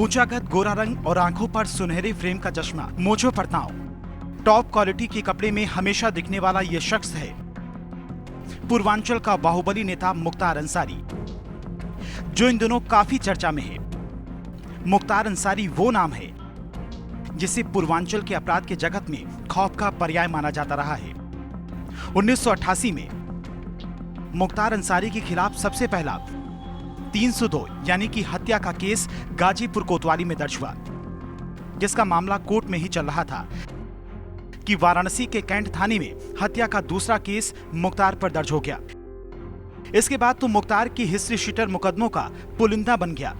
ऊंचा कद, गोरा रंग और आंखों पर सुनहरे फ्रेम का चश्मा, मूंछों पर ताव, टॉप क्वालिटी के कपड़े में हमेशा दिखने वाला ये शख्स है पूर्वांचल का बाहुबली नेता मुख्तार अंसारी, जो इन दिनों काफी चर्चा में है। मुख्तार अंसारी वो नाम है जिसे पूर्वांचल के अपराध के जगत में खौफ का पर्याय माना जाता रहा है। 1988 में मुख्तार अंसारी के खिलाफ सबसे पहला 302 यानी कि हत्या का केस गाजीपुर कोतवाली में दर्ज हुआ, जिसका मामला कोर्ट में ही चल रहा था कि वाराणसी के कैंट थाने में हत्या का दूसरा केस मुख्तार पर दर्ज हो गया। इसके बाद तो मुख्तार की हिस्ट्री शीटर मुकदमों का पुलिंदा बन गया।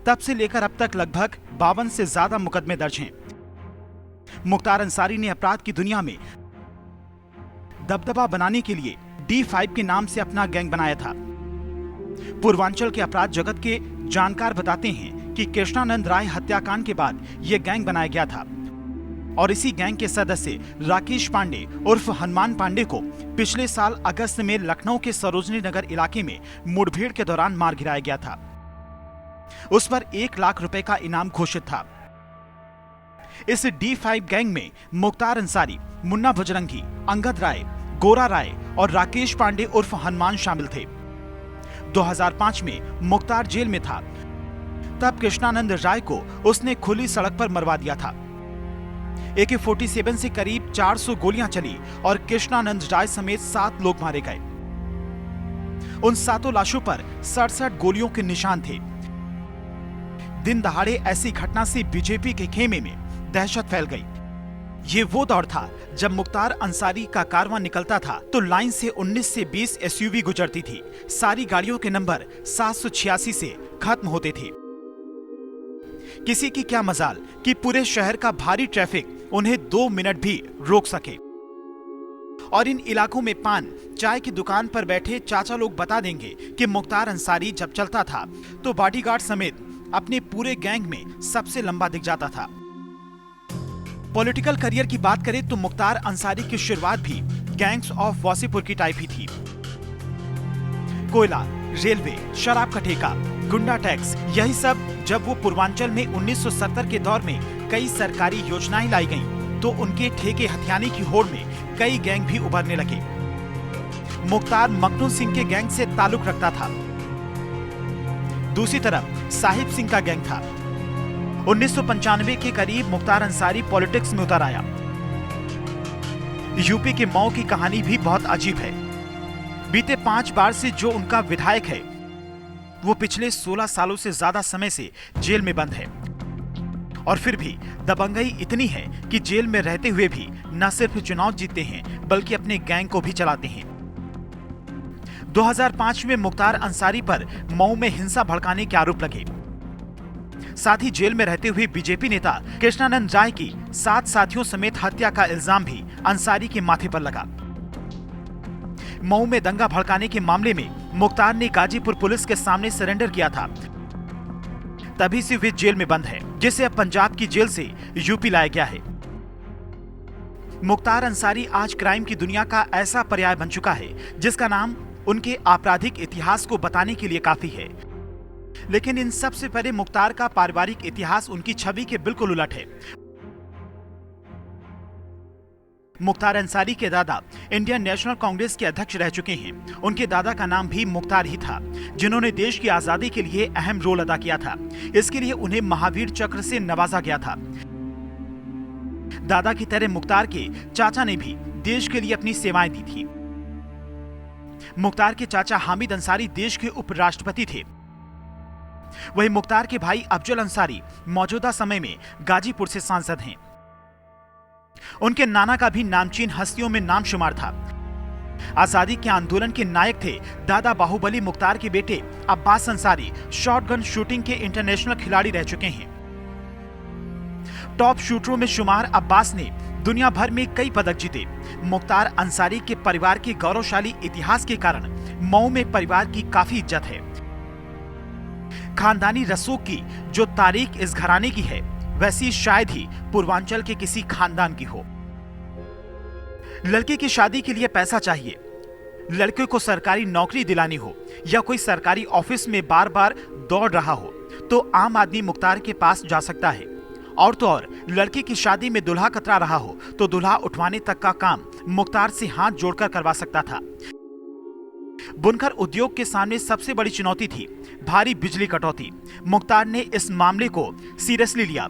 तब से लेकर अब तक लगभग 52 से ज्यादा मुकदमे दर्ज हैं। मुख्तार अंसारी ने अपराध की दुनिया में दबदबा बनाने के लिए D5 के नाम से अपना गैंग बनाया था। पूर्वांचल के अपराध जगत के जानकार बताते हैं कि कृष्णानंद राय हत्याकांड के बाद यह गैंग बनाया गया था और इसी गैंग के सदस्य राकेश पांडे उर्फ हनुमान पांडे को पिछले साल अगस्त में लखनऊ के सरोजनी नगर इलाके में मुठभेड़ के दौरान मार गिराया गया था। उस पर 1 लाख रुपए का इनाम घोषित था। इस D5 गैंग में मुख्तार अंसारी, मुन्ना भुजरंगी, अंगद राय, गोरा राय और राकेश पांडे उर्फ हनुमान शामिल थे। 2005 में मुख्तार जेल में था। तब कृष्णानंद राय को उसने खुली सड़क पर मरवा दिया था। AK-47 से करीब 400 गोलियां चली और कृष्णानंद राय समेत 7 लोग मारे गए। उन 7 लाशों पर 67 गोलियों के निशान थे। दिन दहाड़े ऐसी घटना से बीजेपी के खेमे में दहशत फैल गई। ये वो दौर था जब मुख्तार अंसारी का कारवां निकलता था तो लाइन से 19 से 20 SUV गुजरती थी। सारी गाड़ियों के नंबर 786 से खत्म होते थे। किसी की क्या मजाल कि पूरे शहर का भारी ट्रैफिक उन्हें 2 मिनट भी रोक सके। और इन इलाकों में पान चाय की दुकान पर बैठे चाचा लोग बता देंगे कि मुख्तार अंसारी जब चलता था तो बॉडीगार्ड समेत अपने पूरे गैंग में सबसे लंबा दिख जाता था। पॉलिटिकल करियर की बात करें तो मुख्तार अंसारी की शुरुआत भी गैंग्स ऑफ वासीपुर की टाइप ही थी। कोयला, रेलवे, शराब का ठेका, गुंडा टैक्स, यही सब जब वो पूर्वांचल में 1970 के दौर में कई सरकारी योजनाएं लाई गईं, तो उनके ठेके हथियाने की होड़ में कई गैंग भी उभरने लगे। मुख्तार मखनू सिंह के गैंग से ताल्लुक रखता था। दूसरी तरफ साहिब सिंह का गैंग था। 1995 के करीब मुख्तार अंसारी पॉलिटिक्स में उतर आया। यूपी के मऊ की कहानी भी बहुत अजीब है। बीते 5 बार से जो उनका विधायक है वो पिछले 16 सालों से ज्यादा समय से जेल में बंद है और फिर भी दबंगई इतनी है कि जेल में रहते हुए भी न सिर्फ चुनाव जीतते हैं बल्कि अपने गैंग को भी चलाते हैं। 2005 में मुख्तार अंसारी पर मऊ में हिंसा भड़काने के आरोप लगे। साथ ही जेल में रहते हुए बीजेपी नेता कृष्णानंद राय की 7 साथियों समेत हत्या का इल्जाम भी अंसारी के माथे पर लगा। मऊ में दंगा भड़काने के मामले में मुख्तार ने गाजीपुर पुलिस के सामने सरेंडर किया था। तभी से वे जेल में बंद है, जिसे अब पंजाब की जेल से यूपी लाया गया है। मुख्तार अंसारी आज क्राइम की दुनिया का ऐसा पर्याय बन चुका है जिसका नाम उनके आपराधिक इतिहास को बताने के लिए काफी है। लेकिन इन सबसे पहले मुख्तार का पारिवारिक इतिहास उनकी छवि के बिल्कुल उलट है। मुख्तार अंसारी के दादा इंडियन नेशनल कांग्रेस के अध्यक्ष रह चुके हैं। उनके दादा का नाम भी मुख्तार ही था, जिन्होंने देश की आजादी के लिए अहम रोल अदा किया था। इसके लिए उन्हें महावीर चक्र से नवाजा गया था। दादा की तरह मुख्तार के चाचा ने भी देश के लिए अपनी सेवाएं दी थी। मुख्तार के चाचा हामिद अंसारी देश के उपराष्ट्रपति थे। वहीं मुख्तार के भाई अफजल अंसारी मौजूदा समय में गाजीपुर से सांसद हैं। उनके नाना का भी नामचीन हस्तियों में नाम शुमार था। आजादी के आंदोलन के नायक थे दादा बाहुबली मुख्तार के बेटे अब्बास अंसारी। शॉटगन शूटिंग के इंटरनेशनल खिलाड़ी रह चुके हैं। टॉप शूटरों में शुमार अब्बास ने दुनिया भर में कई पदक जीते। मुख्तार अंसारी के परिवार के गौरवशाली इतिहास के कारण मऊ में परिवार की काफी इज्जत है। खानदानी रसूख की जो तारीख इस घराने की है वैसी शायद ही पूर्वांचल के किसी खानदान की हो। लड़के की शादी के लिए पैसा चाहिए, लड़के को सरकारी नौकरी दिलानी हो या कोई सरकारी ऑफिस में बार बार दौड़ रहा हो तो आम आदमी मुख्तार के पास जा सकता है। और तो और लड़की की शादी में दुल्हा कतरा रहा हो तो दुल्हा उठवाने तक का काम मुख्तार से हाथ जोड़कर करवा सकता था। बुनकर उद्योग के सामने सबसे बड़ी चुनौती थी भारी बिजली कटौती। मुख्तार ने इस मामले को सीरियसली लिया